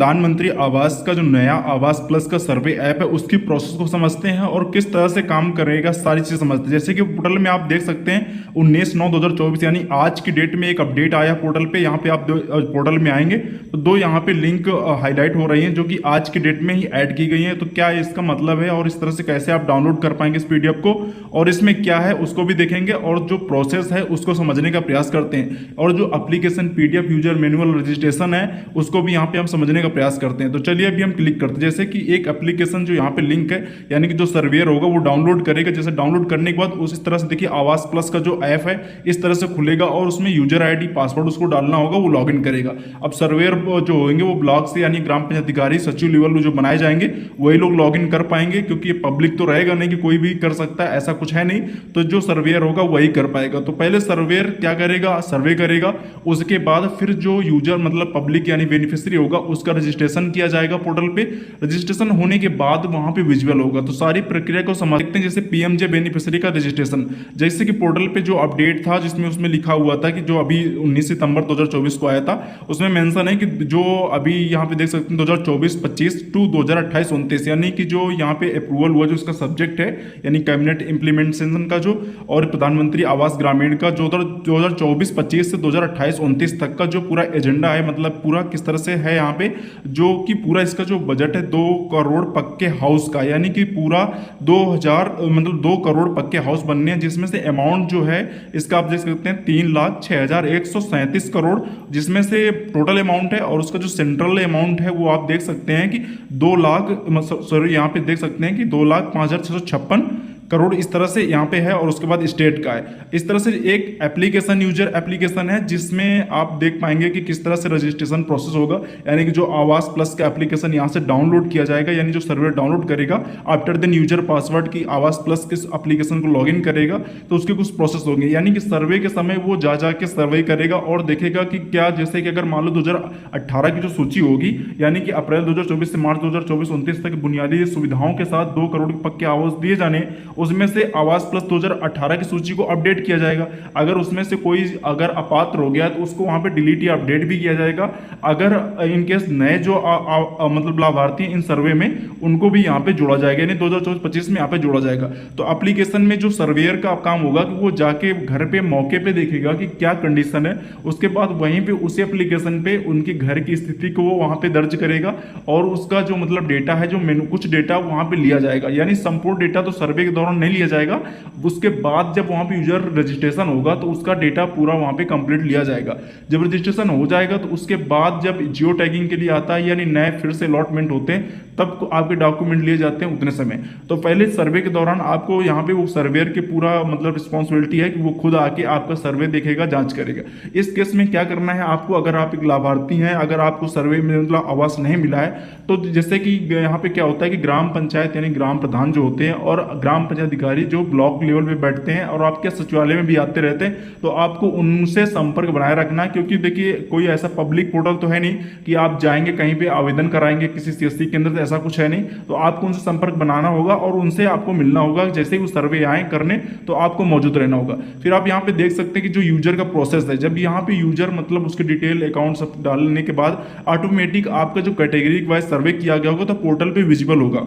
प्रधानमंत्री आवास का जो नया आवास प्लस का सर्वे ऐप है उसकी प्रोसेस को समझते हैं और किस तरह से काम करेगा सारी चीज़ समझते हैं। जैसे कि पोर्टल में आप देख सकते हैं 19/9/2024 यानी आज की डेट में एक अपडेट आया पोर्टल पे। यहाँ पे आप पोर्टल में आएंगे तो दो यहाँ पे लिंक हाईलाइट हो रही हैं जो कि आज की डेट में ही ऐड की गई हैं। तो क्या इसका मतलब है और इस तरह से कैसे आप डाउनलोड कर पाएंगे इस पीडीएफ को और इसमें क्या है उसको भी देखेंगे और जो प्रोसेस है उसको समझने का प्रयास करते हैं। और जो application PDF user manual registration है उसको भी यहाँ पे हम समझने का प्रयास करते हैं। तो चलिए अभी हम क्लिक करते हैं। जैसे कि एक एप्लीकेशन जो यहाँ पे लिंक है यानी कि जो सर्वेयर होगा वो डाउनलोड करेगा। जैसे डाउनलोड करने के बाद उस तरह से देखिए आवास प्लस का जो ऐप है इस तरह से खुलेगा और उसमें यूजर आईडी पासवर्ड उसको डालना होगा, वो लॉगिन करेगा। अब सर्वेयर जो होंगे वो ब्लॉक से यानी ग्राम पंचायत अधिकारी सचिव लेवल जो बनाए जाएंगे वही लोग लॉगिन कर पाएंगे, क्योंकि ये पब्लिक तो रहेगा नहीं कि कोई भी कर सकता है, ऐसा कुछ है नहीं। तो जो सर्वेयर होगा वही कर पाएगा। तो पहले सर्वेयर क्या करेगा, सर्वे करेगा, उसके बाद फिर जो यूजर मतलब पब्लिक यानी बेनिफिशियरी होगा उसका रजिस्ट्रेशन किया जाएगा पोर्टल पे। रजिस्ट्रेशन होने के बाद वहां पे विजुअल होगा। तो सारी प्रक्रिया को समझते हैं। जैसे पीएमजे बेनिफिशियरी का रजिस्ट्रेशन, जैसे कि पोर्टल पे जो अपडेट था जिसमें उसमें लिखा हुआ था कि जो अभी 19 सितंबर 2024 को आया था उसमें मेंशन है कि जो अभी यहाँ पे देख सकते हैं 2024-25 टू 2028-29 यानी कि जो यहाँ पे अप्रूवल हुआ जो उसका सब्जेक्ट है यानी कैबिनेट इंप्लीमेंटेशन का जो और प्रधानमंत्री आवास ग्रामीण का जो 2024-25 से 2028-29 तक का जो पूरा एजेंडा है, मतलब पूरा किस तरह से है यहाँ पे, जो कि पूरा इसका जो बजट है 2 करोड़ पक्के हाउस का, यानी कि पूरा 2 करोड़ पक्के हाउस बनने हैं, जिसमें से अमाउंट जो है इसका आप देख सकते हैं 3,06,137 करोड़ जिसमें से टोटल अमाउंट है। और उसका जो सेंट्रल अमाउंट है वो आप देख सकते हैं कि 2 लाख, सॉरी यहाँ पे देख सकते हैं कि 2,05,656 करोड़ इस तरह से यहाँ पे है। और उसके बाद स्टेट का है। इस तरह से एक एप्लीकेशन यूजर एप्लीकेशन है जिसमें आप देख पाएंगे कि किस तरह से रजिस्ट्रेशन प्रोसेस होगा, यानी कि जो आवास प्लस का एप्लीकेशन यहाँ से डाउनलोड किया जाएगा, यानी जो सर्वर डाउनलोड करेगा आफ्टर देन यूजर पासवर्ड की आवास प्लस के एप्लीकेशन को लॉगिन करेगा तो उसके कुछ प्रोसेस होंगे। यानी कि सर्वे के समय वो जा जाके सर्वे करेगा और देखेगा कि क्या, जैसे कि अगर मान लो 2018 की जो सूची होगी यानी कि अप्रैल 2024 से मार्च 2024-29 तक बुनियादी सुविधाओं के साथ 2 करोड़ पक्के आवास दिए जाने, उसमें से आवास प्लस 2018 की सूची को अपडेट किया जाएगा। अगर उसमें से कोई अगर अपात्र हो गया तो उसको वहां पे डिलीट या अपडेट भी किया जाएगा। अगर इनकेस नए जो मतलब लाभार्थी इन सर्वे में उनको भी यहाँ पे जोड़ा जाएगा, यानी 2024-25 में यहाँ पे जोड़ा जाएगा। तो एप्लीकेशन में जो सर्वेयर का काम होगा कि वो जाके घर पे मौके पे देखेगा कि क्या कंडीशन है, उसके बाद वहीं पे उसी एप्लीकेशन पे उनके घर की स्थिति को वो वहां पे दर्ज करेगा और उसका जो मतलब डेटा है, जो मेनू कुछ डेटा वहां पे लिया जाएगा। यानी संपूर्ण डेटा तो सर्वे के दौरान नहीं लिया जाएगा, उसके बाद जब वहां पे यूजर रजिस्ट्रेशन होगा तो उसका डेटा पूरा वहां पे कंप्लीट लिया जाएगा। जब रजिस्ट्रेशन हो जाएगा तो उसके बाद जब जियो टैगिंग के लिए आता है यानी नए फिर से अलॉटमेंट होते हैं तब आपके डॉक्यूमेंट लिए जाते हैं उतने समय। तो पहले सर्वे के दौरान आपको यहाँ पे वो सर्वेयर के पूरा मतलब रिस्पॉन्सिबिलिटी है कि वो खुद आके आपका सर्वे देखेगा, जांच करेगा। इस केस में क्या करना है आपको, अगर आप एक लाभार्थी हैं, अगर आपको सर्वे में मतलब आवास नहीं मिला है तो जैसे कि यहाँ पे क्या होता है कि ग्राम पंचायत यानी ग्राम प्रधान जो होते हैं और ग्राम पंचायत अधिकारी जो ब्लॉक लेवल पे बैठते हैं और आपके सचिवालय में भी आते रहते हैं, तो आपको उनसे संपर्क बनाए रखना। क्योंकि देखिए कोई ऐसा पब्लिक पोर्टल तो है नहीं कि आप जाएंगे कहीं पे आवेदन कराएंगे किसी सीएससी के अंदर, ऐसा कुछ है नहीं। तो आपको उनसे संपर्क बनाना होगा और उनसे आपको मिलना होगा। जैसे ही वो सर्वे आए करने तो आपको मौजूद रहना होगा। फिर आप यहाँ पे देख सकते हैं कि जो यूजर का प्रोसेस है, जब यहाँ पे यूजर मतलब उसके डिटेल अकाउंट सब डालने के बाद ऑटोमेटिक आपका जो कैटेगरी वाइज सर्वे किया गया होगा तो पोर्टल पे विजिबल होगा।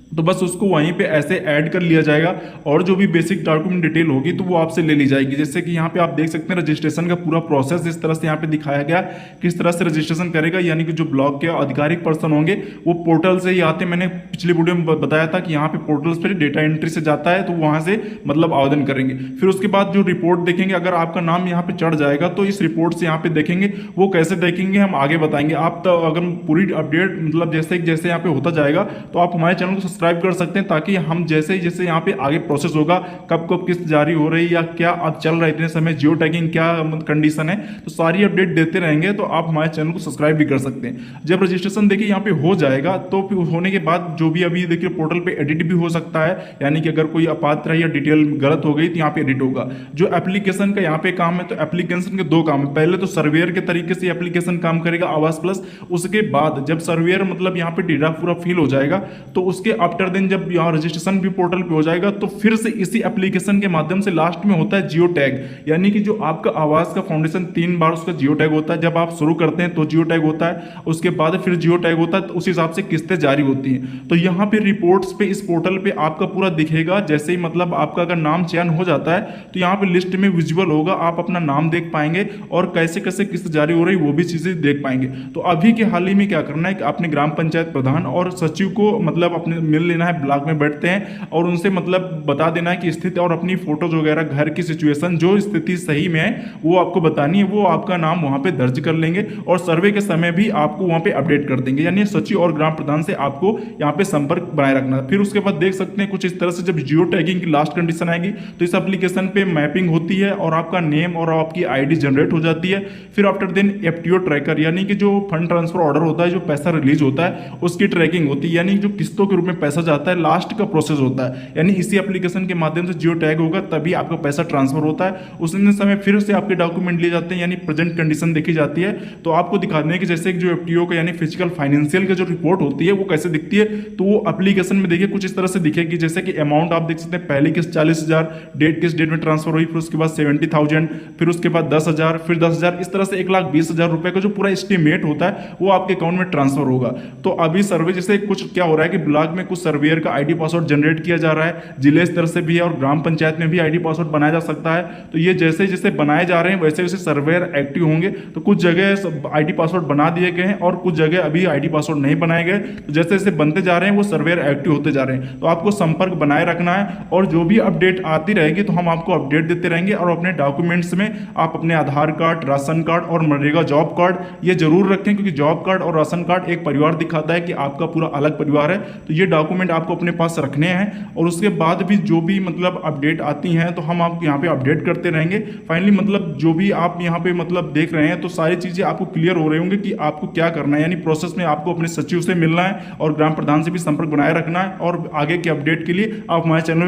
तो बस उसको वहीं पे ऐसे ऐड कर लिया जाएगा और जो भी बेसिक डॉक्यूमेंट डिटेल होगी तो वो आपसे ले ली जाएगी। जैसे कि यहाँ पे आप देख सकते हैं रजिस्ट्रेशन का पूरा प्रोसेस इस तरह से यहाँ पे दिखाया गया, किस तरह से रजिस्ट्रेशन करेगा। यानी कि जो ब्लॉक के आधिकारिक पर्सन होंगे वो पोर्टल से ही आते, मैंने पिछले वीडियो में बताया था कि यहाँ पे पोर्टल्स पर डेटा एंट्री से जाता है तो वहाँ से मतलब आवेदन करेंगे। फिर उसके बाद जो रिपोर्ट देखेंगे, अगर आपका नाम यहाँ पे चढ़ जाएगा तो इस रिपोर्ट से यहाँ पे देखेंगे। वो कैसे देखेंगे हम आगे बताएंगे। आप तो अगर पूरी अपडेट मतलब जैसे जैसे यहाँ पे होता जाएगा तो आप हमारे चैनल को सब्सक्राइब कर सकते हैं, ताकि हम जैसे जैसे यहाँ पे आगे प्रोसेस होगा, कब कब किस्त जारी हो रही है या क्या अब चल रहा है इतने समय, जियो टैगिंग क्या कंडीशन है, तो सारी अपडेट देते रहेंगे। तो आप हमारे चैनल को सब्सक्राइब भी कर सकते हैं। जब रजिस्ट्रेशन देखिए यहाँ पे हो जाएगा तो फिर होने के बाद जो भी अभी देखिए पोर्टल पे एडिट भी हो सकता है, यानी कि अगर कोई अपात्र है या डिटेल गलत हो गई तो यहाँ पे एडिट होगा। जो एप्लीकेशन का यहाँ पे काम है, तो एप्लीकेशन के 2 काम है। पहले तो सर्वेयर के तरीके से एप्लीकेशन काम करेगा आवास प्लस, उसके बाद जब सर्वेयर मतलब यहाँ पे डेटा पूरा फिल हो जाएगा तो उसके आफ्टर देन जब यहाँ रजिस्ट्रेशन भी पोर्टल पे हो जाएगा तो फिर से इसी एप्लीकेशन के माध्यम से लास्ट में होता है जियो टैग, यानी कि जो आपका आवास का फाउंडेशन 3 बार उसका जियो टैग होता है। जब आप शुरू करते हैं तो जियो टैग होता है, उसके बाद फिर जियो टैग होता है, तो उस हिसाब से किस्तें जारी होती हैं। तो यहाँ पे रिपोर्ट्स पे इस पोर्टल पे आपका पूरा दिखेगा। जैसे ही मतलब आपका अगर नाम चयन हो जाता है तो यहाँ पे लिस्ट में विजुअल होगा, आप अपना नाम देख पाएंगे और कैसे कैसे किस्त जारी हो रही वो भी चीजें देख पाएंगे। तो अभी के हाल ही में क्या करना है कि अपने ग्राम पंचायत प्रधान और सचिव को मतलब अपने मिल लेना है, ब्लॉक में बैठते हैं और उनसे मतलब बता देना है कि स्थिति और अपनी फोटोज वगैरह घर की सिचुएशन जो स्थिति सही में है वो आपको बतानी है। वो आपका नाम वहां पे दर्ज कर लेंगे और सर्वे के समय भी आपको वहां पे अपडेट कर देंगे, यानी सचिव और ग्राम प्रधान से आपको यहाँ पे संपर्क बनाए रखना है। फिर उसके बाद देख सकते हैं कुछ इस तरह से जब जियो टैगिंग की लास्ट कंडीशन आएगी तो इस एप्लीकेशन पे मैपिंग होती है और आपका नेम और आपकी आईडी जनरेट हो जाती है। फिर आफ्टर देन एफटीओ ट्रैकर, यानी कि जो फंड ट्रांसफर ऑर्डर होता है, जो पैसा रिलीज होता है उसकी ट्रैकिंग होती है, यानी जो किस्तों के रूप में पैसा जाता है लास्ट का प्रोसेस होता है। यानी इसी एप्लीकेशन के माध्यम से जियो टैग होगा तभी आपका पैसा ट्रांसफर होता है। उसी समय फिर से आपके डॉक्यूमेंट लिए जाते हैं, यानी प्रेजेंट कंडीशन देखी जाती है। तो आपको दिखाने हैं कि जैसे जो एफटीओ का यानी फिजिकल फाइनेंशियल का जो रिपोर्ट होती है वो कैसे दिखती है, तो वो एप्लीकेशन में देखिए कुछ इस तरह से दिखेगी। जैसे कि अमाउंट आप देख सकते हैं, पहली किस्त 40,000, डेट किस डेट में ट्रांसफर हुई, फिर उसके बाद 70,000, फिर उसके बाद 10,000, फिर 10,000, इस तरह से 1,20,000 रुपए का जो पूरा एस्टिमेट होता है वो आपके अकाउंट में ट्रांसफर होगा। तो अभी सर्वे जैसे कुछ क्या हो रहा है कि ब्लॉक में कुछ सर्वेयर का आईडी पासवर्ड जनरेट किया जा रहा है, जिले स्तर से भी है और ग्राम पंचायत में भी आईडी पासवर्ड बनाया जा सकता है। तो ये जैसे जैसे बनाए जा रहे हैं वैसे वैसे सर्वेयर एक्टिव होंगे। तो कुछ जगह आईडी पासवर्ड बना दिए गए हैं और कुछ जगह अभी आईडी पासवर्ड नहीं बनाए गए। तो जैसे जैसे बनते जा रहे हैं वो सर्वेयर एक्टिव होते जा रहे हैं। तो आपको संपर्क बनाए रखना है और जो भी अपडेट आती रहेगी तो हम आपको अपडेट देते रहेंगे। और अपने डॉक्यूमेंट्स में आप अपने आधार कार्ड, राशन कार्ड और मनरेगा जॉब कार्ड ये जरूर रखें, क्योंकि जॉब कार्ड और राशन कार्ड एक परिवार दिखाता है कि आपका पूरा अलग परिवार है। तो ये डॉक्यूमेंट आपको अपने पास रखने हैं और उसके बाद भी जो भी मतलब अपडेट आती हैं तो हम आपको यहाँ पे अपडेट करते रहेंगे। फाइनली मतलब जो भी आप यहाँ पे मतलब देख रहे हैं तो सारी चीजें आपको क्लियर हो रही होंगी कि आपको क्या करना है। यानी प्रोसेस में आपको अपने सचिव से मिलना है और ग्राम प्रधान से भी संपर्क बनाए रखना है। और आगे के अपडेट के लिए आप हमारे चैनल